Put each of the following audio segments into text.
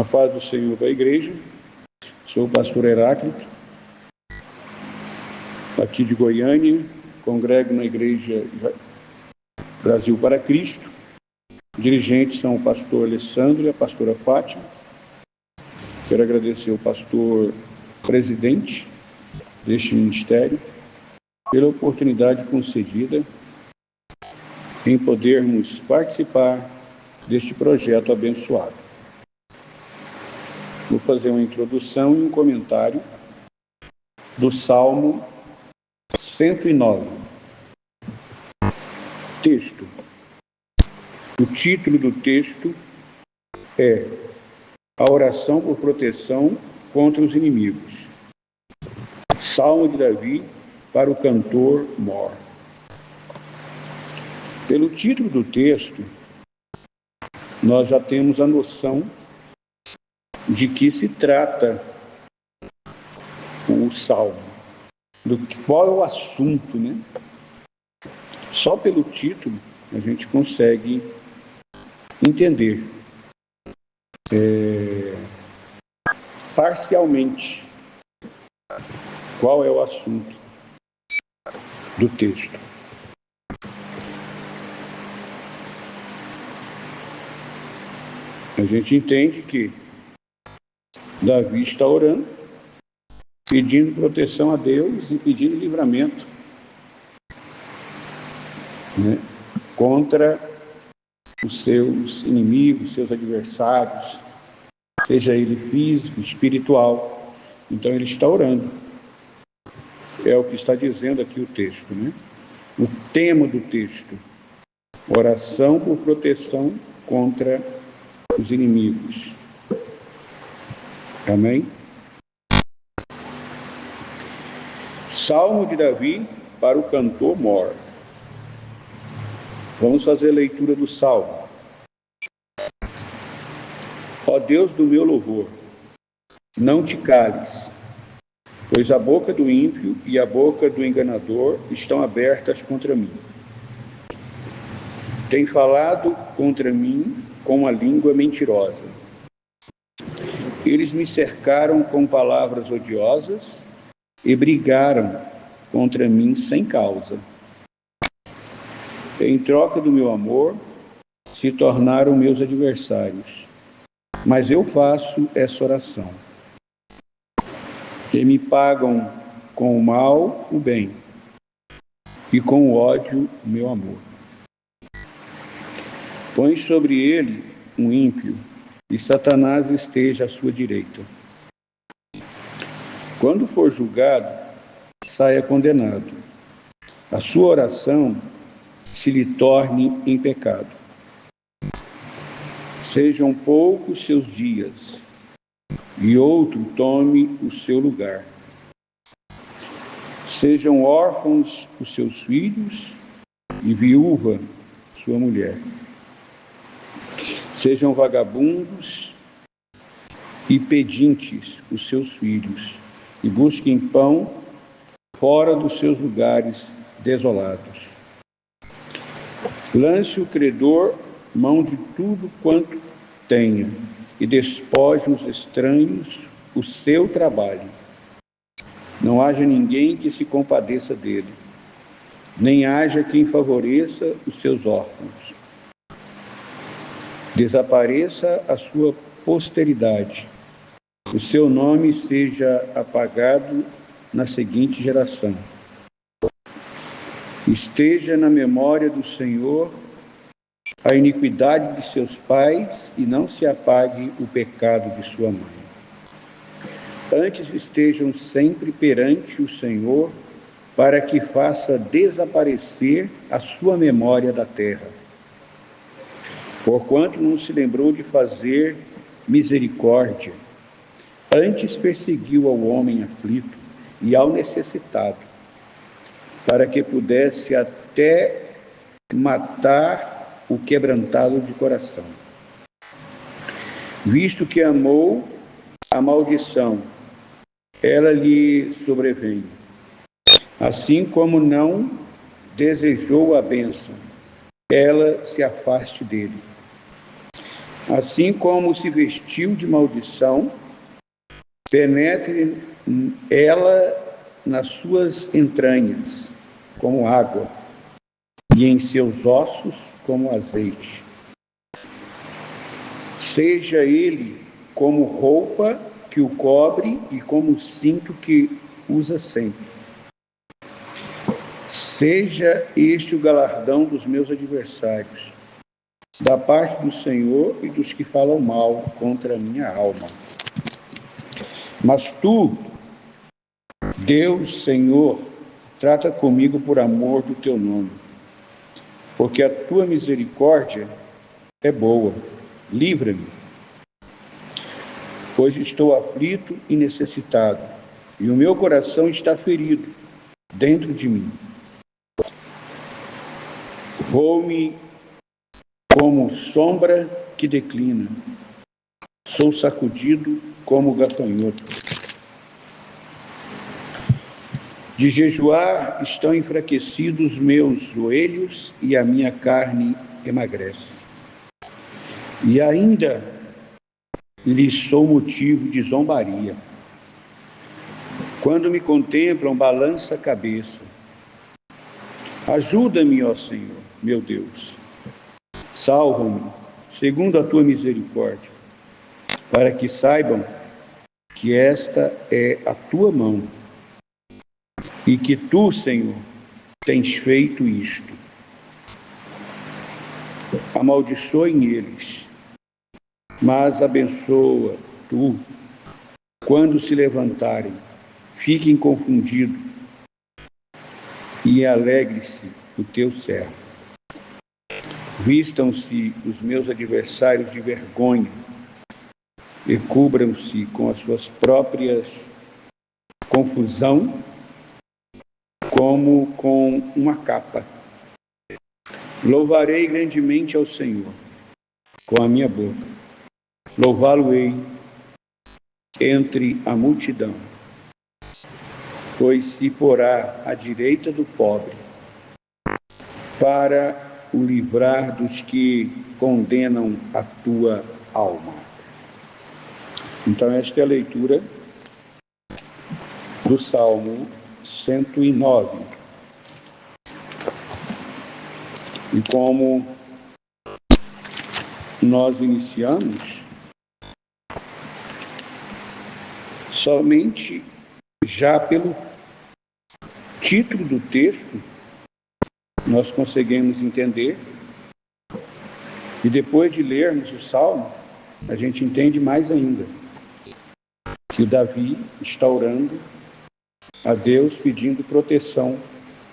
A paz do Senhor da igreja. Sou o pastor Heráclito, aqui de Goiânia, congrego na igreja Brasil para Cristo. Dirigentes são o pastor Alessandro e a pastora Fátima. Quero agradecer ao pastor presidente deste ministério pela oportunidade concedida em podermos participar deste projeto abençoado. Vou fazer uma introdução e um comentário do Salmo 109. Texto. O título do texto é A Oração por Proteção contra os Inimigos. Salmo de Davi para o cantor mor. Pelo título do texto, nós já temos a noção de que se trata o salmo, qual é o assunto, né? Só pelo título a gente consegue entender parcialmente qual é o assunto do texto. A gente entende que Davi está orando, pedindo proteção a Deus e pedindo livramento, né, contra os seus inimigos, seus adversários, seja ele físico, espiritual. Então ele está orando. É o que está dizendo aqui o texto, né? O tema do texto: oração por proteção contra os inimigos. Amém? Salmo de Davi para o cantor mor. Vamos fazer a leitura do Salmo. Ó Deus do meu louvor, não te cales, pois a boca do ímpio e a boca do enganador estão abertas contra mim. Tem falado contra mim com a língua mentirosa. Eles me cercaram com palavras odiosas e brigaram contra mim sem causa. Em troca do meu amor, se tornaram meus adversários. Mas eu faço essa oração: que me pagam com o mal o bem, e com o ódio o meu amor. Põe sobre ele um ímpio, e Satanás esteja à sua direita. Quando for julgado, saia condenado. A sua oração se lhe torne em pecado. Sejam poucos seus dias, e outro tome o seu lugar. Sejam órfãos os seus filhos, e viúva sua mulher. Sejam vagabundos e pedintes os seus filhos, e busquem pão fora dos seus lugares desolados. Lance o credor mão de tudo quanto tenha, e despoje os estranhos o seu trabalho. Não haja ninguém que se compadeça dele, nem haja quem favoreça os seus órfãos. Desapareça a sua posteridade, o seu nome seja apagado na seguinte geração. Esteja na memória do Senhor a iniquidade de seus pais, e não se apague o pecado de sua mãe. Antes estejam sempre perante o Senhor, para que faça desaparecer a sua memória da terra. Porquanto não se lembrou de fazer misericórdia, antes perseguiu ao homem aflito e ao necessitado, para que pudesse até matar o quebrantado de coração. Visto que amou a maldição, ela lhe sobrevém. Assim como não desejou a bênção, ela se afaste dele. Assim como se vestiu de maldição, penetre ela nas suas entranhas, como água, e em seus ossos, como azeite. Seja ele como roupa que o cobre e como cinto que usa sempre. Seja este o galardão dos meus adversários, da parte do Senhor e dos que falam mal contra a minha alma. Mas tu, Deus, Senhor, trata comigo por amor do teu nome, porque a tua misericórdia é boa. Livra-me, pois estou aflito e necessitado, e o meu coração está ferido dentro de mim. Vou-me como sombra que declina, sou sacudido como gafanhoto. De jejuar estão enfraquecidos meus joelhos e a minha carne emagrece. E ainda lhes sou motivo de zombaria. Quando me contemplam, balança a cabeça. Ajuda-me, ó Senhor, meu Deus. Salva-me, segundo a tua misericórdia, para que saibam que esta é a tua mão e que tu, Senhor, tens feito isto. Amaldiçoem eles, mas abençoa tu quando se levantarem. Fiquem confundidos e alegre-se o teu servo. Vistam-se os meus adversários de vergonha e cubram-se com as suas próprias confusão, como com uma capa. Louvarei grandemente ao Senhor com a minha boca. Louvá-lo-ei entre a multidão, pois se porá à direita do pobre, para o livrar dos que condenam a tua alma. Então, esta é a leitura do Salmo 109. E como nós iniciamos, somente já pelo título do texto, nós conseguimos entender, e depois de lermos o Salmo, a gente entende mais ainda, que o Davi está orando a Deus pedindo proteção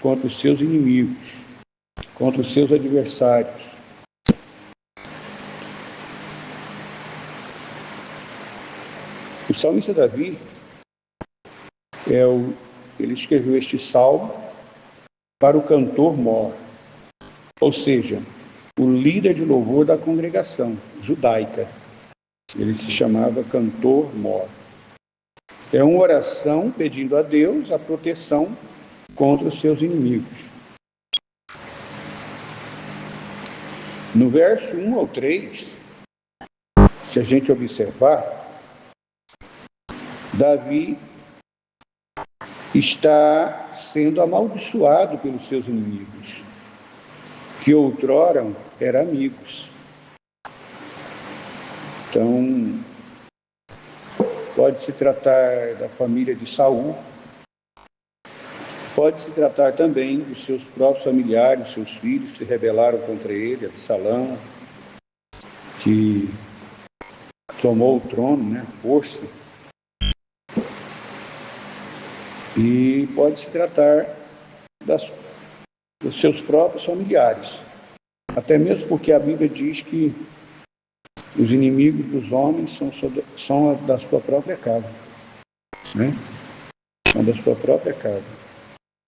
contra os seus inimigos, contra os seus adversários. O salmista Davi, ele escreveu este salmo para o cantor mor, ou seja, o líder de louvor da congregação judaica. Ele se chamava cantor mor. É uma oração pedindo a Deus a proteção contra os seus inimigos. No verso 1 ao 3, se a gente observar, Davi está sendo amaldiçoado pelos seus inimigos, que outrora eram amigos. Então, pode se tratar da família de Saul, pode se tratar também dos seus próprios familiares, seus filhos se rebelaram contra ele, Absalão, que tomou o trono, né, força. E pode se tratar dos seus próprios familiares, até mesmo porque a Bíblia diz que os inimigos dos homens são da sua própria casa, né? São da sua própria casa.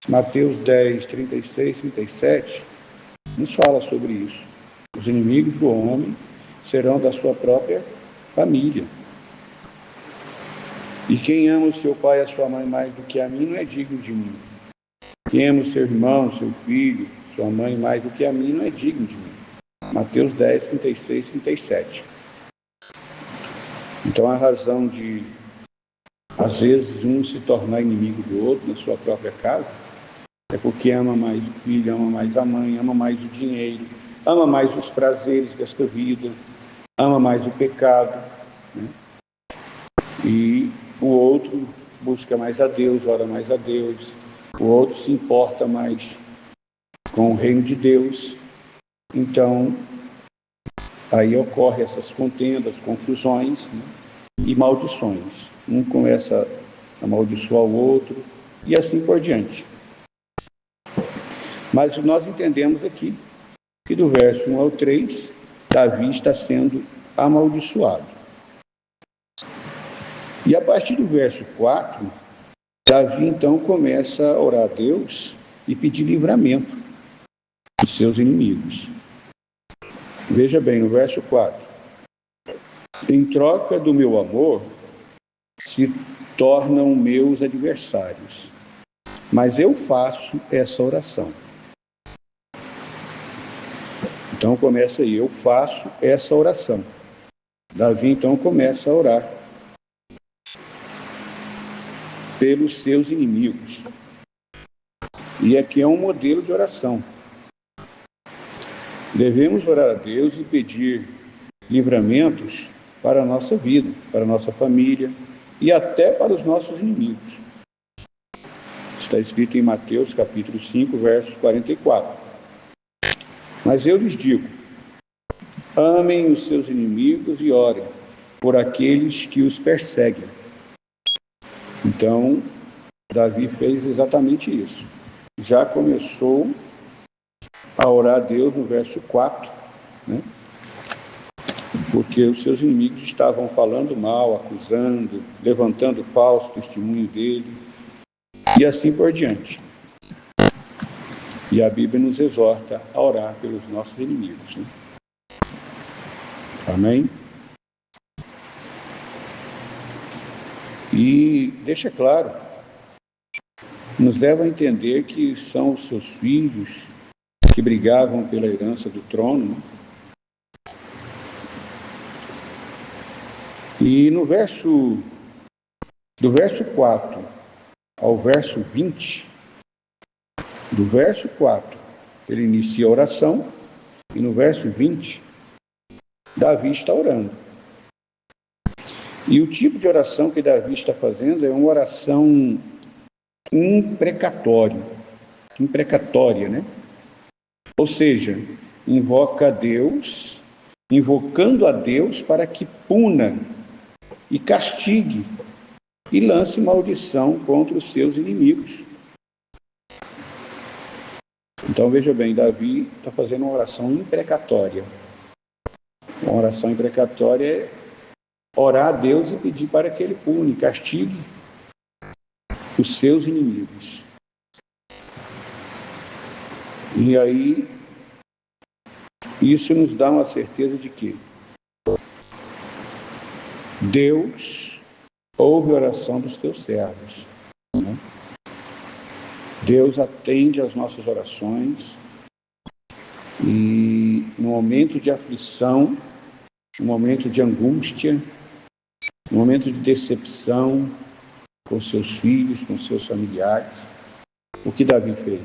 Mateus 10, 36, 37 nos fala sobre isso. Os inimigos do homem serão da sua própria família. E quem ama o seu pai e a sua mãe mais do que a mim não é digno de mim. Quem ama o seu irmão, seu filho, sua mãe mais do que a mim não é digno de mim. Mateus 10, 36, 37. Então, a razão de, às vezes, um se tornar inimigo do outro na sua própria casa é porque ama mais o filho, ama mais a mãe, ama mais o dinheiro, ama mais os prazeres desta vida, ama mais o pecado, né? E o outro busca mais a Deus, ora mais a Deus, o outro se importa mais com o reino de Deus. Então, aí ocorrem essas contendas, confusões, né? E maldições. Um começa a amaldiçoar o outro e assim por diante. Mas nós entendemos aqui que do verso 1 ao 3, Davi está sendo amaldiçoado. E a partir do verso 4, Davi então começa a orar a Deus e pedir livramento dos seus inimigos. Veja bem, no verso 4. Em troca do meu amor, se tornam meus adversários, mas eu faço essa oração. Então começa aí, eu faço essa oração. Davi então começa a orar pelos seus inimigos. E aqui é um modelo de oração. Devemos orar a Deus e pedir livramentos para a nossa vida, para a nossa família e até para os nossos inimigos. Está escrito em Mateus capítulo 5, verso 44. Mas eu lhes digo, amem os seus inimigos e orem por aqueles que os perseguem. Então, Davi fez exatamente isso. Já começou a orar a Deus no verso 4, né? Porque os seus inimigos estavam falando mal, acusando, levantando falso testemunho dele, e assim por diante. E a Bíblia nos exorta a orar pelos nossos inimigos, né? Amém? E deixa claro, nos leva a entender que são os seus filhos que brigavam pela herança do trono, né? E do verso 4 ao verso 20, do verso 4, ele inicia a oração, e no verso 20, Davi está orando. E o tipo de oração que Davi está fazendo é uma oração imprecatória, né? Ou seja, invoca a Deus, invocando a Deus para que puna e castigue e lance maldição contra os seus inimigos. Então veja bem, Davi está fazendo uma oração imprecatória. Uma oração imprecatória é orar a Deus e pedir para que Ele pune, castigue os seus inimigos. E aí, isso nos dá uma certeza de que Deus ouve a oração dos teus servos, né? Deus atende às nossas orações e no momento de aflição, no momento de angústia, no momento de decepção com seus filhos, com seus familiares, o que Davi fez?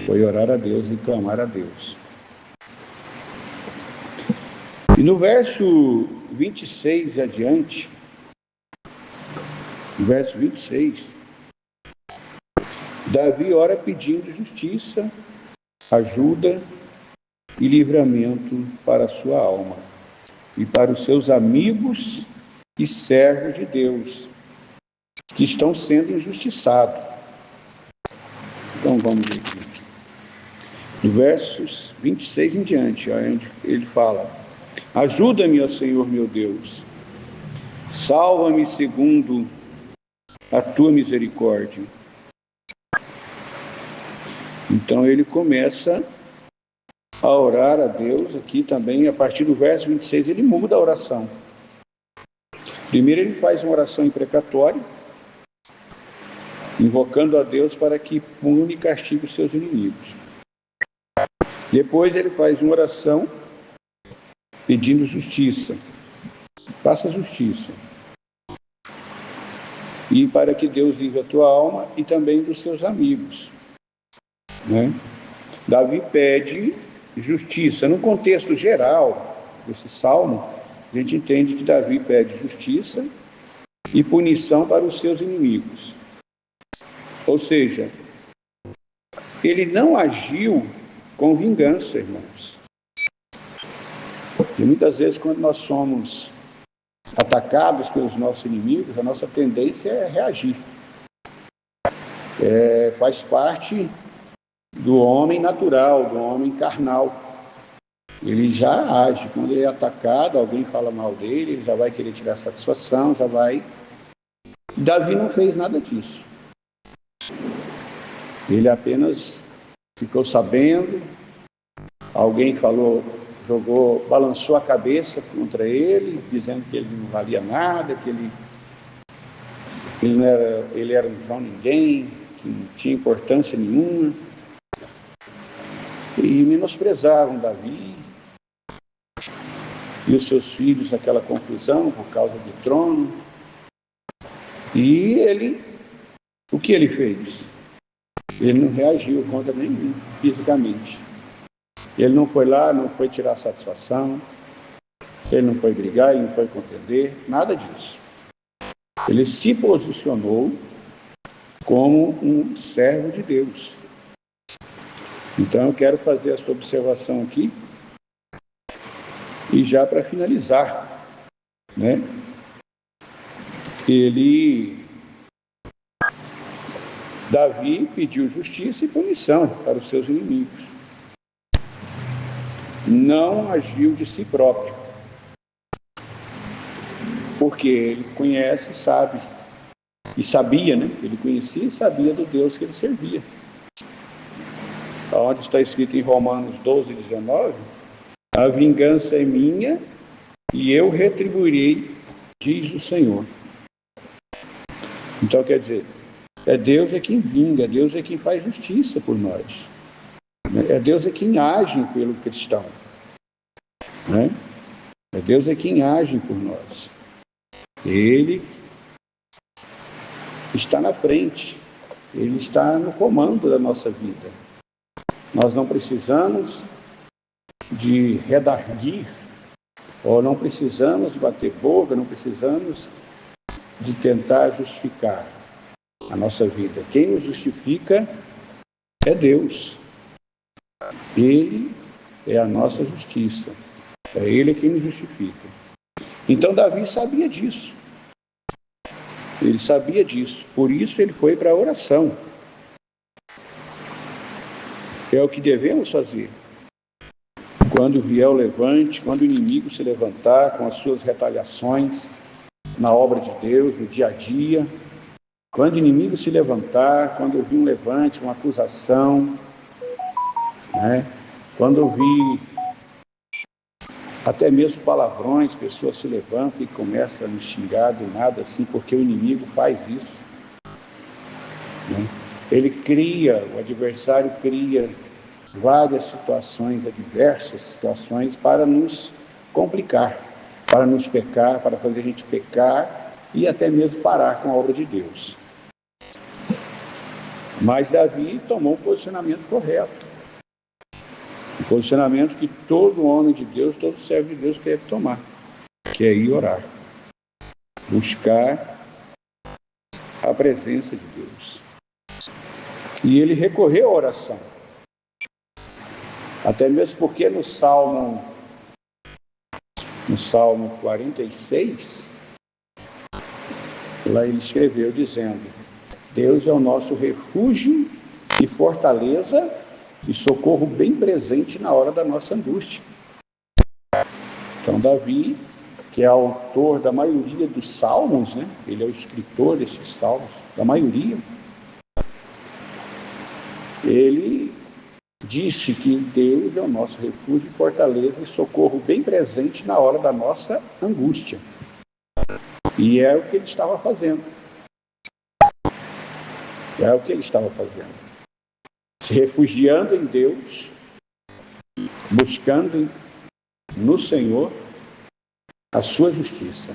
Foi orar a Deus e clamar a Deus. E no verso 26 e adiante, no verso 26, Davi ora pedindo justiça, ajuda e livramento para a sua alma e para os seus amigos e servos de Deus que estão sendo injustiçados. Então vamos ver aqui. No versos 26 em diante, onde ele fala: ajuda-me, ó Senhor meu Deus, salva-me segundo a tua misericórdia. Então ele começa a orar a Deus aqui também, a partir do verso 26 ele muda a oração. Primeiro ele faz uma oração imprecatória, invocando a Deus para que pune e castigue os seus inimigos. Depois ele faz uma oração pedindo justiça, faça justiça. E para que Deus livre a tua alma e também dos seus amigos, né? Davi pede justiça. No contexto geral desse salmo, a gente entende que Davi pede justiça e punição para os seus inimigos. Ou seja, ele não agiu com vingança, irmãos. E muitas vezes, quando nós somos atacados pelos nossos inimigos, a nossa tendência é reagir. Faz parte do homem natural, do homem carnal. Ele já age. Quando ele é atacado, alguém fala mal dele, ele já vai querer tirar satisfação, já vai. Davi não fez nada disso. Ele apenas ficou sabendo, alguém falou, balançou a cabeça contra ele, dizendo que ele não valia nada, que ele era um João ninguém, que não tinha importância nenhuma. E menosprezaram Davi e os seus filhos naquela confusão por causa do trono. E o que ele fez? Ele não reagiu contra nenhum, fisicamente. Ele não foi lá, não foi tirar satisfação, ele não foi brigar, ele não foi contender, nada disso. Ele se posicionou como um servo de Deus. Então eu quero fazer essa observação aqui, e já para finalizar, né? Davi pediu justiça e punição para os seus inimigos. Não agiu de si próprio, porque ele conhece, sabe, e sabia, né? Ele conhecia e sabia do Deus que ele servia. Onde está escrito em Romanos 12, 19, a vingança é minha e eu retribuirei, diz o Senhor. Então, quer dizer, é Deus é quem vinga, é Deus é quem faz justiça por nós. É Deus é quem age pelo cristão. Né? É Deus é quem age por nós. Ele está na frente, Ele está no comando da nossa vida. Nós não precisamos de redarguir, ou não precisamos bater boca, não precisamos de tentar justificar a nossa vida. Quem nos justifica é Deus. Ele é a nossa justiça. É Ele quem nos justifica. Então Davi sabia disso. Ele sabia disso. Por isso ele foi para a oração. É o que devemos fazer. Quando vier o levante, quando o inimigo se levantar com as suas retaliações na obra de Deus, no dia a dia, quando o inimigo se levantar, quando eu vi um levante, uma acusação, né? Quando eu vi até mesmo palavrões, pessoas se levantam e começam a me xingar do nada assim, porque o inimigo faz isso. Né? Ele cria, o adversário cria várias situações, adversas situações para nos complicar, para nos pecar, para fazer a gente pecar e até mesmo parar com a obra de Deus. Mas Davi tomou um posicionamento correto. Um posicionamento que todo homem de Deus, todo servo de Deus deve tomar, que é ir orar. Buscar a presença de Deus. E ele recorreu à oração. Até mesmo porque no Salmo 46, lá ele escreveu dizendo: Deus é o nosso refúgio e fortaleza e socorro bem presente na hora da nossa angústia. Então Davi, que é autor da maioria dos salmos, né? Ele é o escritor desses salmos, da maioria, ele disse que Deus é o nosso refúgio, fortaleza e socorro bem presente na hora da nossa angústia. E é o que ele estava fazendo. É o que ele estava fazendo. Se refugiando em Deus, buscando no Senhor, a sua justiça.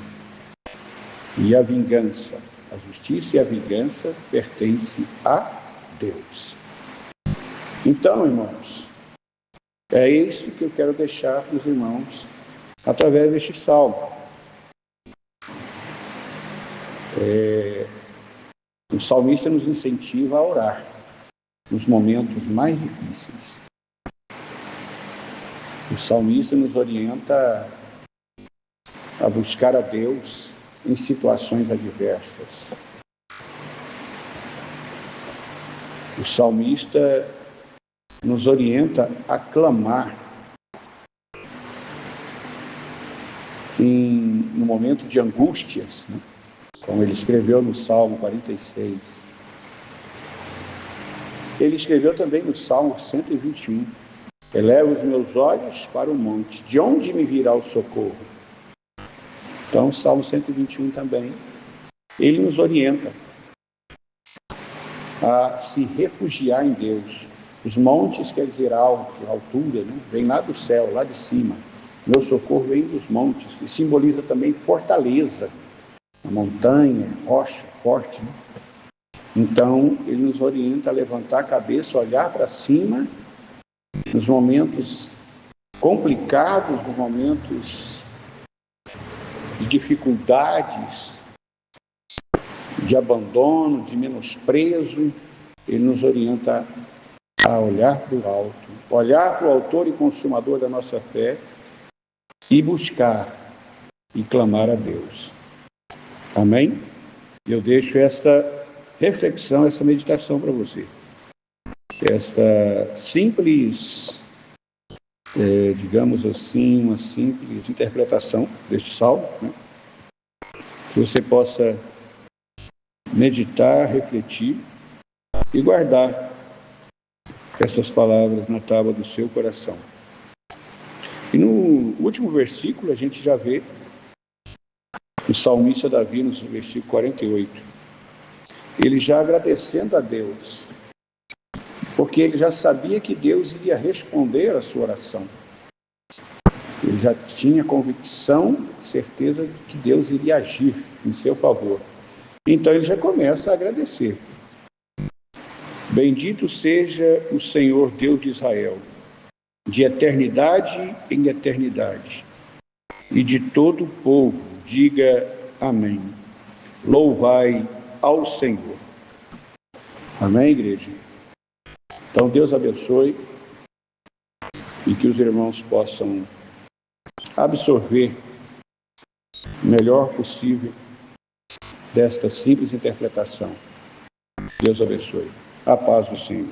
E a vingança, a justiça e a vingança pertencem a Deus. Então, irmãos, é isso que eu quero deixar para os irmãos através deste salmo. O salmista nos incentiva a orar nos momentos mais difíceis. O salmista nos orienta a buscar a Deus em situações adversas. O salmista nos orienta a clamar no momento de angústias, né? Como ele escreveu no Salmo 46. Ele escreveu também no Salmo 121. Elevo os meus olhos para o monte, de onde me virá o socorro? Então, o Salmo 121 também, ele nos orienta a se refugiar em Deus. Os montes quer dizer alto, altura, né? Vem lá do céu, lá de cima. Meu socorro vem dos montes, e simboliza também fortaleza, a montanha, rocha, forte. Né? Então, ele nos orienta a levantar a cabeça, olhar para cima, nos momentos complicados, nos momentos de dificuldades, de abandono, de menosprezo. Ele nos orienta a olhar para o alto, olhar para o autor e consumador da nossa fé e buscar e clamar a Deus. Amém? Eu deixo esta reflexão, essa meditação para você. Esta simples, digamos assim, uma simples interpretação deste salmo, né? Que você possa meditar, refletir e guardar essas palavras na tábua do seu coração. E no último versículo a gente já vê o salmista Davi, no versículo 48, ele já agradecendo a Deus, porque ele já sabia que Deus iria responder a sua oração. Ele já tinha convicção, certeza de que Deus iria agir em seu favor. Então ele já começa a agradecer. Bendito seja o Senhor Deus de Israel, de eternidade em eternidade, e de todo o povo diga amém. Louvai ao Senhor. Amém, igreja? Então Deus abençoe e que os irmãos possam absorver o melhor possível desta simples interpretação. Deus abençoe. A paz do Senhor.